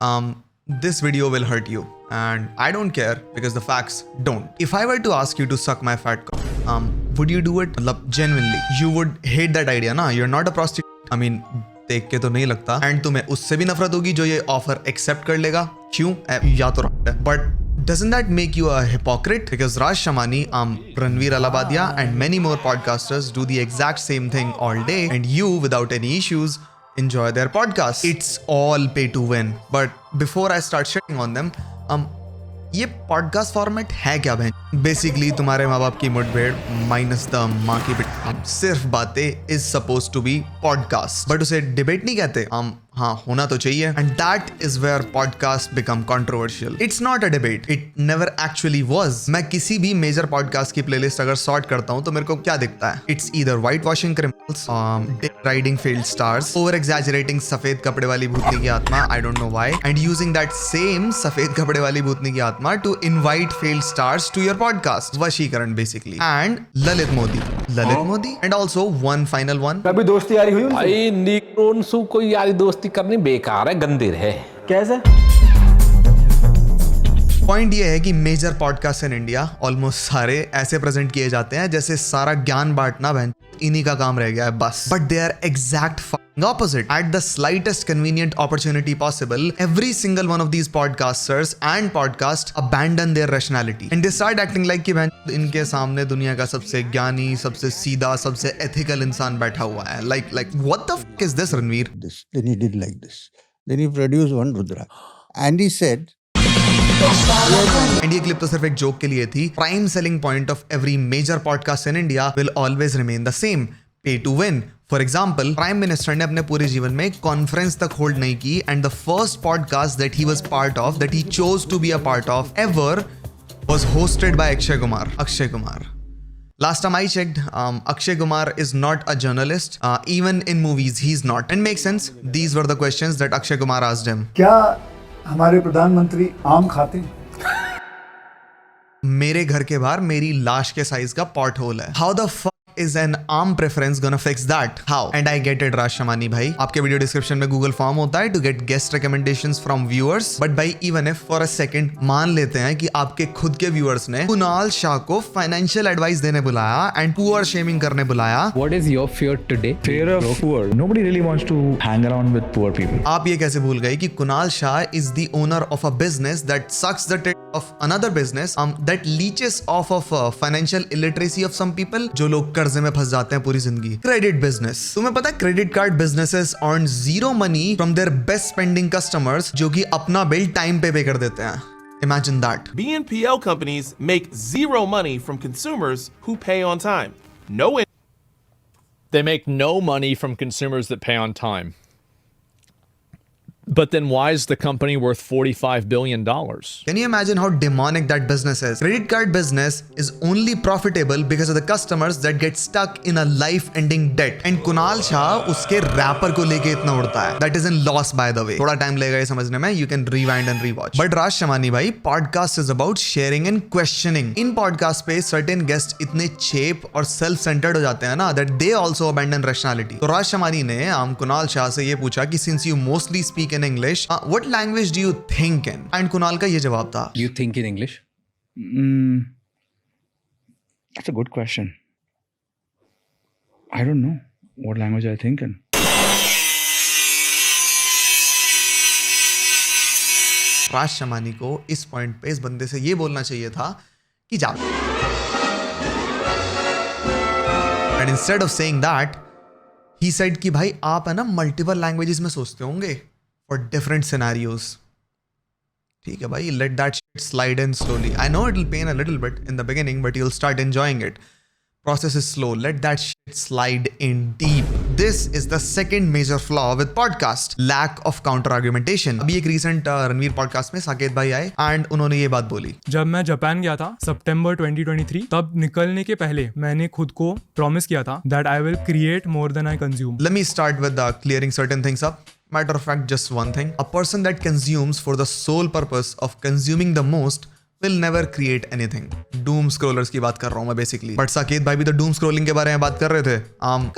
This video will hurt you, and I don't care because the facts don't. If I were to ask you to suck my fat cock, would you do it? Genuinely, you would hate that idea, na? You're not a prostitute. I mean, देख के तो नहीं लगता. And तुम्हें उससे भी नफरत होगी जो ये ऑफर एक्सेप्ट कर लेगा. क्यों? या तो but doesn't that make you a hypocrite? Because Raj Shamani, Ranveer Alabadia and many more podcasters do the exact same thing all day, and you, without any issues, enjoy their podcast. It's all pay to win. But before I start shitting on them, ये podcast format है क्या बहन? Basically तुम्हारे माँ बाप की मुठभेड़ minus the माँ की पिट. सिर्फ बातें is suppose to be podcast, but उसे डिबेट नहीं कहते. हाँ, होना तो चाहिए. And that is where podcast become controversial. It's not a debate. It never actually was. मैं किसी भी मेजर पॉडकास्ट की प्लेलिस्ट अगर सॉर्ट करता हूँ तो मेरे को क्या दिखता है? It's either white washing criminals, riding failed stars, over exaggerating सफेद कपड़े वाली भूतनी की आत्मा, I don't know why, and using that same सफेद कपड़े वाली भूतनी की आत्मा to invite failed stars to your podcast. वशीकरण basically. And Lalit Modi and also one final one. कभी दोस्ती यारी हुई? भाई निकोनसु कोई यारी दोस्ती करनी बेकार है, गंदे रहे. कैसे? पॉइंट ये है कि major podcast in India almost सारे ऐसे प्रेजेंट किए जाते हैं जैसे सारा ज्ञान बांटना बहन इन्हीं का काम रह गया है बस. But they are exact opposite. At the slightest convenient opportunity possible, every single one of these podcasters and podcast abandon their rationality and they start acting like कि इनके सामने दुनिया का सबसे ज्ञानी, सबसे सीधा, सबसे ethical इंसान बैठा हुआ है. Like what the fuck is this, Ranveer? Then he did like this. Then he produced one Rudra and he said, and ये क्लिप तो सिर्फ एक जोक के लिए थी. Prime selling point of every major podcast in India will always remain the same: pay to win. For example, prime minister ने अपने पूरे जीवन में कॉन्फ्रेंस तक होल्ड नहीं की, and the first podcast that he was part of, that he chose to be a part of ever, was hosted by Akshay Kumar. Last time I checked, Akshay Kumar is not a journalist. Even in movies, he's not. And makes sense. These were the questions that Akshay Kumar asked him. क्या हमारे प्रधानमंत्री आम खाते? मेरे घर के बाहर मेरी लाश के साइज का पॉट होल है. How the fuck is an arm preference gonna fix that? How? And I get it, Raj Shamani भाई. आपके वीडियो डिस्क्रिप्शन में गूगल फॉर्म होता है to get guest recommendations from viewers. But भाई, even if for a second मान लेते हैं कि आपके खुद के व्यूअर्स ने कुणाल शाह को फाइनेंशियल एडवाइस देने बुलाया एंड पुअर शेमिंग करने बुलाया. What is your fear today? Fear of poor. Nobody really wants to hang around with poor people. आप ये कैसे भूल गए कि Kunal Shah is the owner of a business that sucks the tit of another business, that leeches off of financial illiteracy of some people, जो लोग कर्जे में फंस जाते हैं पूरी जिंदगी. Credit business. तुम्हें पता है credit card businesses earn zero money from their best spending customers जो कि अपना बिल टाइम पे कर देते हैं. Imagine that. BNPL companies make zero money from consumers who pay on time. They make no money from consumers that pay on time. But then why is the company worth $45 billion? Can you imagine how demonic that business is? Credit card business is only profitable because of the customers that get stuck in a life-ending debt. And Kunal Shah उसके wrapper को लेके इतना उड़ता है. That is in loss, by the way. थोड़ा time लगेगा ये समझने में. You can rewind and rewatch. But Raj Shamani भाई, podcast is about sharing and questioning. In podcast पे certain guests इतने cheap और self-centered हो जाते हैं ना that they also abandon rationality. तो Raj Shamani ने कुणाल शाह से ये पूछा कि since you mostly speak in English, what language do you think in? And Kunal का ये जवाब था. You think in English? That's a good question. I don't know what language I think in. राज शमानी को इस पॉइंट पे इस बंदे से ये बोलना चाहिए था कि जा. And instead of saying that, he said कि भाई आप है ना मल्टीपल लैंग्वेजेस में सोचते होंगे for different scenarios. ठीक है भाई, let that shit slide in slowly. I know it'll pain a little bit in the beginning, but you'll start enjoying it. Process is slow. Let that shit slide in deep. This is the second major flaw with podcast. Lack of counter argumentation. अभी एक recent Ranveer podcast में साकेत भाई आए and उन्होंने ये बात बोली. जब मैं जापान गया था सितंबर 2023, तब निकलने के पहले मैंने खुद को प्रॉमिस किया था that I will create more than I consume. Let me start with clearing certain things up. Matter of fact, just one thing. A person that consumes for the sole purpose of consuming the most will never create anything. Doom scrollers की बात कर रहा हूँ मैं basically. But Saket भाई भी तो doom scrolling के बारे में बात कर रहे थे.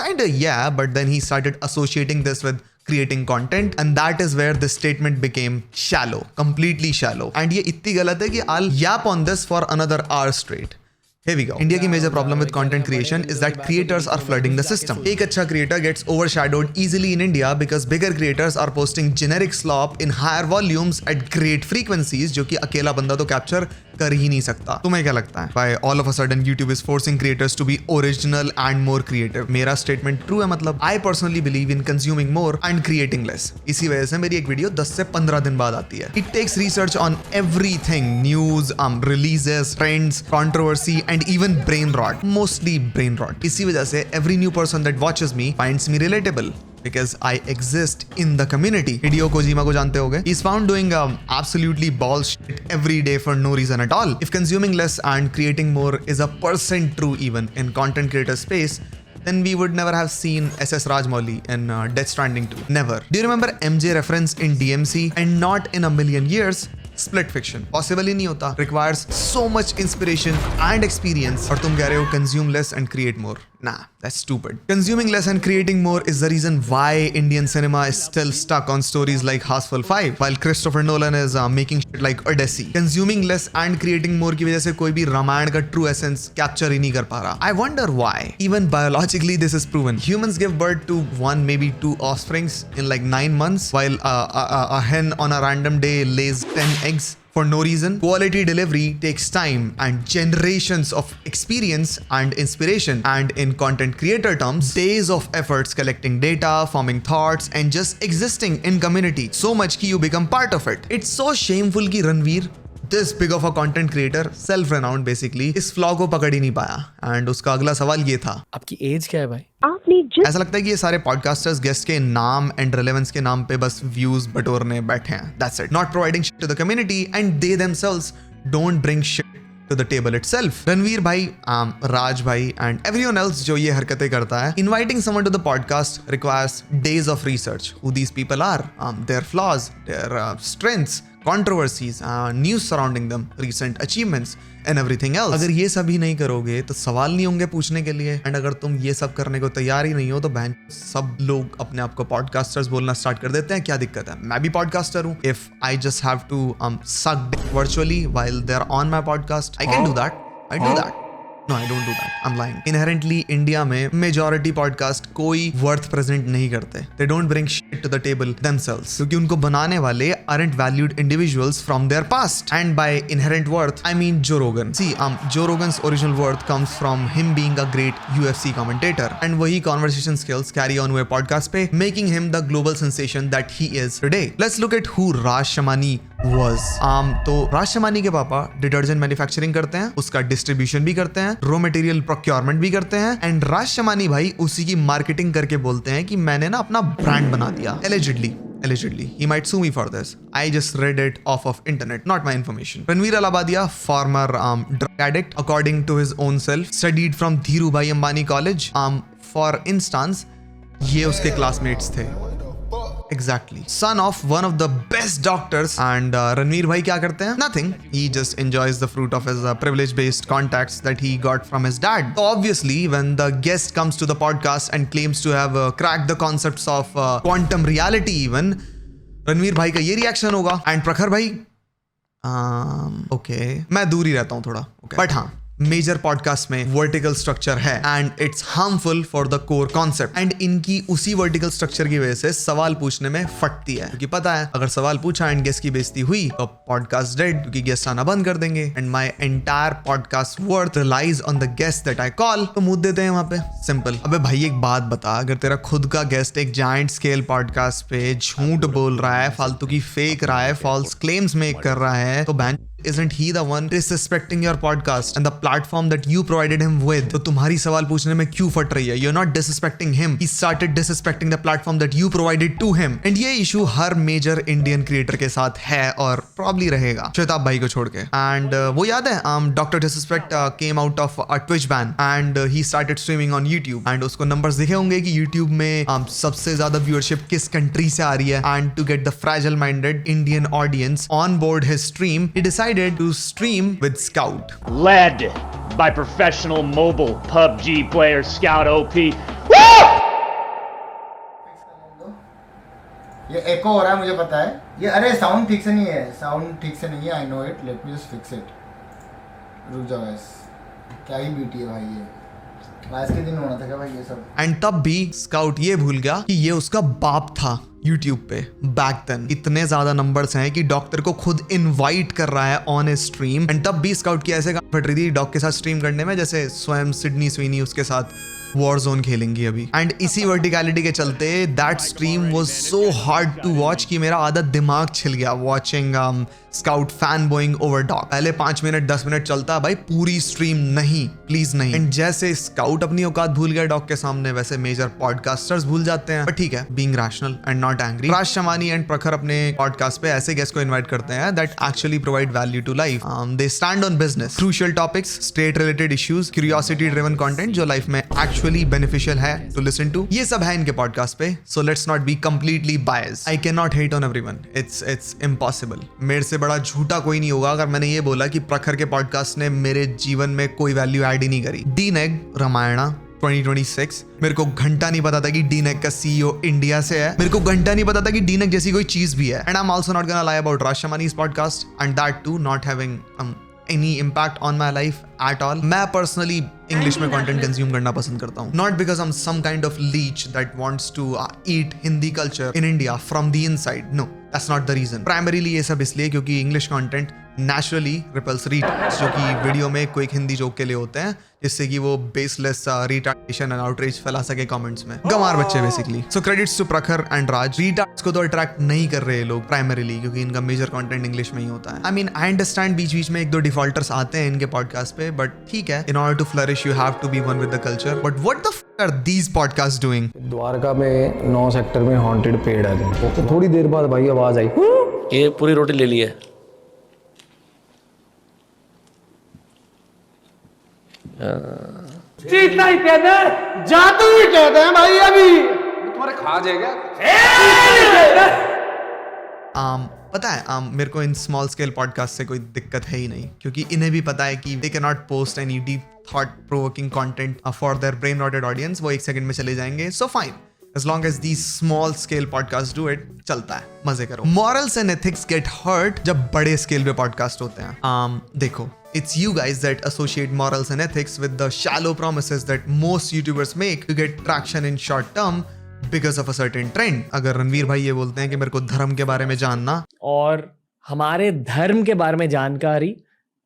Kinda yeah, but then he started associating this with creating content, and that is where this statement became shallow, completely shallow. And ये इतनी गलत है कि I'll yap on this for another hour straight. Here we go. India की major problem with content creation is that creators are flooding the system. एक अच्छा creator gets overshadowed easily in India because bigger creators are posting generic slop in higher volumes at great frequencies, जो कि अकेला बंदा तो capture कर ही नहीं सकता. तुम्हें क्या लगता है? Why all of a sudden YouTube is forcing creators to be original and more creative? मेरा statement true है, मतलब I personally believe in consuming more and creating less. इसी वजह से मेरी एक वीडियो 10 से 15 दिन बाद आती है. It takes research on everything, news, releases, trends, controversy and even brain rot. Mostly brain rot. इसी वजह से every new person that watches me finds me relatable. Because I exist in the community. Hideo Kojima को जानते होगे? He's found doing absolutely bullshit every day for no reason at all. If consuming less and creating more is a % true even in content creator space, then we would never have seen SS Rajamouli in Death Stranding 2. Never. Do you remember MJ reference in DMC? And not in a million years. Split fiction. Possible ही नहीं होता. Requires so much inspiration and experience. और तुम कह रहे हो consume less and create more. Nah, that's stupid. Consuming less and creating more is the reason why Indian cinema is still stuck on stories like Houseful 5, while Christopher Nolan is making shit like Odyssey. Consuming less and creating more की वजह से कोई भी रामायण का true essence capture ही नहीं कर पा रहा. I wonder why. Even biologically this is proven. Humans give birth to 1, maybe 2 offsprings in like 9 months, while a hen on a random day lays 10 eggs. For no reason. Quality delivery takes time and generations of experience and inspiration, and in content creator terms, days of efforts collecting data, forming thoughts and just existing in community. So much कि you become part of it. It's so shameful कि Ranveer, this big of a content creator, self-renowned basically, इस flaw को पकड़ ही नहीं पाया. And उसका अगला सवाल ये था, आपकी एज क्या है भाई? ऐसा लगता है कि ये सारे पॉडकास्टर्स गेस्ट के नाम एंड रेलेवेंस के नाम पे बस व्यूज बटोरने बैठे हैं. That's it. Not providing shit to the community and they themselves don't bring shit to the table itself. Ranveer भाई, राज भाई एंड एवरीवन एल्स जो ये हरकतें करता है, inviting someone to the podcast requires days of research. Who these people are, their flaws, their strengths, controversies, news surrounding them, recent achievements and everything else. अगर ये सब ही नहीं करोगे तो सवाल नहीं होंगे पूछने के लिए. एंड अगर तुम ये सब करने को तैयार ही नहीं हो तो बहन सब लोग अपने आप को पॉडकास्टर्स बोलना स्टार्ट कर देते हैं. क्या दिक्कत है? मैं भी पॉडकास्टर हूँ. If I just have to suck dick virtually while they are on my podcast, I can do that. I do that. No, I don't do that. I'm lying. Inherently, India में majority podcast कोई worth present नहीं करते. They don't bring shit to the table themselves. क्योंकि उनको बनाने वाले aren't valued individuals from their past. And by inherent worth, I mean Joe Rogan. See, Joe Rogan's original worth comes from him being a great UFC commentator. And वही conversation skills carry on हुए podcast पे, making him the global sensation that he is today. Let's look at who Raj Shamani was. तो राज शमानी के पापा detergent manufacturing करते हैं, उसका distribution भी करते हैं, रॉ मटेरियल प्रोक्योरमेंट भी करते हैं. एंड राज शमानी भाई उसी की मार्केटिंग करके बोलते हैं कि मैंने ना अपना ब्रांड बना दिया. Allegedly. He might sue me for this. I just read it off of internet, not my information. Ranveer Alabadia, former drug addict, according to his own self, studied from Dhirubhai Ambani College. For instance, ये उसके classmates थे. Exactly. Son of one of the best doctors. And Ranveer bhai क्या करते हैं? Nothing. He just enjoys the fruit of his privilege-based contacts that he got from his dad. So obviously, when the guest comes to the podcast and claims to have cracked the concepts of quantum reality even, Ranveer bhai का ये reaction होगा. And प्रखर भाई, okay, मैं दूर ही रहता हूँ थोड़ा. Okay. But हाँ, मेजर पॉडकास्ट में वर्टिकल स्ट्रक्चर है and it's harmful for the core concept. And इनकी उसी वर्टिकल स्ट्रक्चर की वजह से सवाल पूछने में फटती है, क्योंकि पता है अगर सवाल पूछा एंड गेस्ट की बेइज्जती हुई तो पॉडकास्ट डेड, क्योंकि गेस्ट आना बंद कर देंगे. And my entire podcast worth relies on the guest that I call. तो मुद्दे देते हैं वहां पे. सिंपल. अबे भाई एक बात बता, अगर तेरा खुद का गेस्ट एक जायंट स्केल पॉडकास्ट पे झूठ बोल रहा है, फालतू की फेक रहा है, फॉल्स क्लेम्स मेक कर रहा है, तो ban isn't he the one disrespecting your podcast and the platform that you provided him with? तो तुम्हारी सवाल पूछने में क्यों फट रही है? You're not disrespecting him. He started disrespecting the platform that you provided to him. And ये issue हर major Indian creator के साथ है और probably रहेगा, श्वेताब भाई को छोड़ के. And वो याद है Dr. Disrespect came out of a Twitch ban and he started streaming on YouTube. And उसको numbers दिखे होंगे कि YouTube में सबसे ज्यादा viewership किस country से आ रही है. And to get the fragile minded Indian audience on board his stream, he decided to stream with Scout. Led by professional mobile PUBG player Scout OP. ये एको हो रहा है मुझे पता है ये, अरे साउंड ठीक से नहीं है, साउंड ठीक से नहीं है, I know it, let me just fix it. रुक जाओ गाइस, क्या ही ब्यूटी है भाई ये, आज के दिन होना था क्या भाई ये सब। एंड तब भी स्काउट ये भूल गया कि ये उसका बाप था YouTube पे। बैक देन इतने ज्यादा नंबर्स हैं कि डॉक्टर को खुद इनवाइट कर रहा है ऑन ए स्ट्रीम, एंड तब भी स्काउट की ऐसे फट रही थी डॉग के साथ स्ट्रीम करने में जैसे स्वयं सिडनी स्वीनी उसके साथ वॉर जोन खेलेंगी अभी। एंड इसी वर्टिकलिटी के चलते that stream was so hard to watch कि मेरा आधा दिमाग छिल गया watching scout fanboying over dog. पहले 5 मिनट 10 मिनट चलता भाई, पूरी स्ट्रीम नहीं, प्लीज नहीं। एंड जैसे स्काउट अपनी औकात भूल गया डॉग के सामने, वैसे मेजर पॉडकास्टर्स भूल जाते हैं। बट ठीक है, being rational and not angry, Raj Shamani and प्रखर अपने पॉडकास्ट पे ऐसे गेस्ट को इन्वाइट करते हैं that actually provide value to life. They stand on business, crucial topics, state related issues, curiosity driven content जो लाइफ में एक्चुअली बेनिफिशियल है टू लिसन टू। ये सब है इनके पॉडकास्ट पे, so let's not be completely biased. I can not hate on everyone, it's impossible. मेरे से बड़ा झूठा कोई नहीं होगा अगर मैंने ये बोला कि प्रखर के पॉडकास्ट ने मेरे जीवन में कोई वैल्यू ऐड ही नहीं करी। डीनेग रामायणा 2026, मेरे को घंटा नहीं पता था कि डीनेग का CEO इंडिया से है। मेरे को घंटा नहीं पता था कि डीनेग जैसी कोई चीज भी है। And I am also not gonna lie about Raj Shamani's podcast and that too not having any impact on my life at all. मैं personally English में content consume करना पसंद करता हूँ, not because I'm some kind of leech that wants to eat Hindi culture in India from the inside. No, that's not the reason. Primarily ये सब इसलिए क्योंकि English content naturally repels retards, जो कि वीडियो में क्विक हिंदी जोक के लिए होते हैं जिससे कि वो बेसलेस रिटार्डेशन एंड आउटरीच फैला सके कमेंट्स में। गंवार बच्चे बेसिकली। सो क्रेडिट्स टू प्रखर एंड राज। रिटार्ड्स को तो अट्रैक्ट नहीं कर रहे लोग प्राइमरीली क्योंकि इनका मेजर कंटेंट इंग्लिश में ही होता है। आई मीन आई अंडरस्टैंड बीच बीच में 1-2 डिफॉल्टर्स आते हैं इनके पॉडकास्ट पे, बट ठीक है, in order to flourish you have to be one with the culture. But what the fuck are these podcast doing? Dwarka में 9 सेक्टर में हॉन्टेड पेड़ है, तो थोड़ी देर बाद भाई आवाज आई, ये पूरी रोटी ले ली है। जीतना ही कहते हैं, जादू ही कहते हैं भाई। अभी तुम्हारे खा जाएगा। पता है मेरे को इन स्मॉल स्केल पॉडकास्ट से कोई दिक्कत है ही नहीं क्योंकि इन्हें भी पता है कि they can not post any deep thought provoking content for their brain rotted audience. वो 1 सेकंड में चले जाएंगे, so fine, as long as these small scale podcasts do it, चलता है, मजे करो। Morals and ethics get hurt जब बड़े स्केल पे पॉडकास्ट होते हैं। देखो, it's you guys that associate morals and ethics with the shallow promises that most YouTubers make to get traction in short term because of a certain trend। अगर रणवीर भाई ये बोलते हैं कि मेरे को धर्म के बारे में जानना, और हमारे धर्म के बारे में जानकारी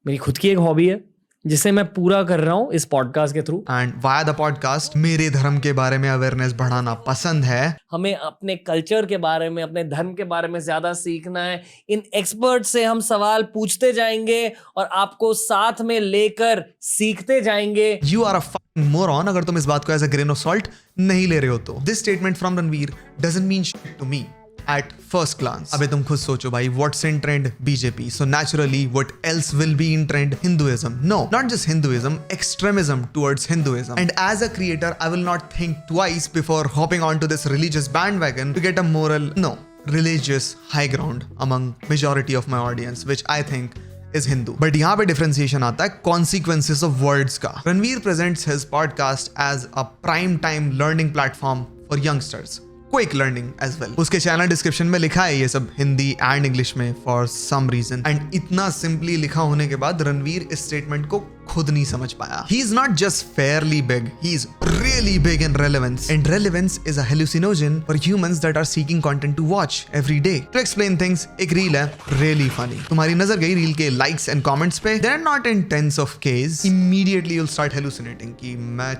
मेरी खुद की एक हॉबी है जिसे मैं पूरा कर रहा हूँ इस पॉडकास्ट के through. And via the podcast मेरे धर्म के बारे में अवेयरनेस बढ़ाना पसंद है। हमें अपने कल्चर के बारे में, अपने धर्म के बारे में ज्यादा सीखना है। इन एक्सपर्ट से हम सवाल पूछते जाएंगे और आपको साथ में लेकर सीखते जाएंगे। You are a fucking moron अगर तुम इस बात को as a grain of salt नहीं ले रहे हो तो। This statement from Ranveer doesn't mean shit to me at first glance। अबे तुम खुद सोचो भाई, what's in trend? BJP, so naturally what else will be in trend? Hinduism? No, not just Hinduism, extremism towards Hinduism। And as a creator I will not think twice before hopping onto this religious bandwagon to get a moral, no, religious high ground among majority of my audience, which I think is Hindu। But यहाँ पे differentiation आता है consequences of words का। Ranveer presents his podcast as a prime time learning platform for youngsters, quick learning as well. उसके channel description में लिखा है ये सब हिंदी एंड इंग्लिश में फॉर सम रीजन। एंड इतना सिंपली लिखा होने के बाद रणवीर इस स्टेटमेंट को खुद नहीं समझ पाया। He is not just fairly big, he is really big in relevance, and relevance is a hallucinogen for humans that are seeking content to watch every day. To explain things, एक reel है really funny. तुम्हारी नजर गई reel के likes and comments पे, they are not in terms of case. Immediately you will start hallucinating कि मैं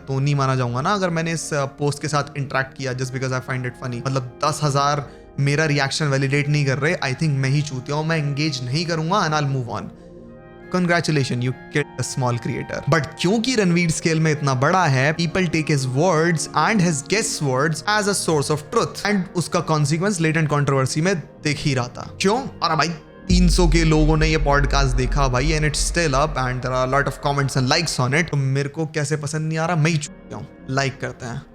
तो नहीं माना जाऊंगा ना अगर मैंने इस पोस्ट के साथ इंटरेक्ट किया just because I find it funny. मतलब 10,000 मेरा रिएक्शन वैलिडेट नहीं कर रहे, आई थिंक मैं ही चूतिया हूं, मैं एंगेज नहीं करूंगा and I will move on. Congratulations, you killed a small creator। But क्योंकि रणवीर स्केल में इतना बड़ा है, people take his words and his guest words as a source of truth, and उसका consequence latent controversy में दिख ही रहा था। क्यों? अरे भाई 300 के लोगों ने ये पॉडकास्ट देखा भाई, and it's still up and there are a lot of comments and likes on it। तो मेरे को कैसे पसंद नहीं आ रहा, मैं ही चुप हूँ, लाइक करते हैं।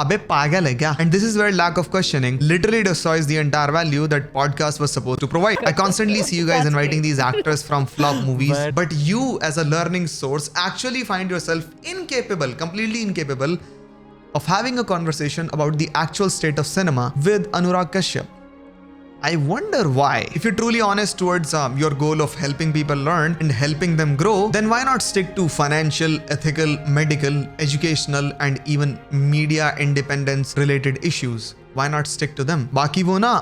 अबे पागल है क्या? And this is where lack of questioning literally destroys the entire value that podcast was supposed to provide। I constantly see you guys inviting these actors from flop movies, but you as a learning source actually find yourself incapable, completely incapable of having a conversation about the actual state of cinema with Anurag Kashyap. I wonder why. If you're truly honest towards your goal of helping people learn and helping them grow, then why not stick to financial, ethical, medical, educational and even media independence related issues? Why not stick to them? Baki wo na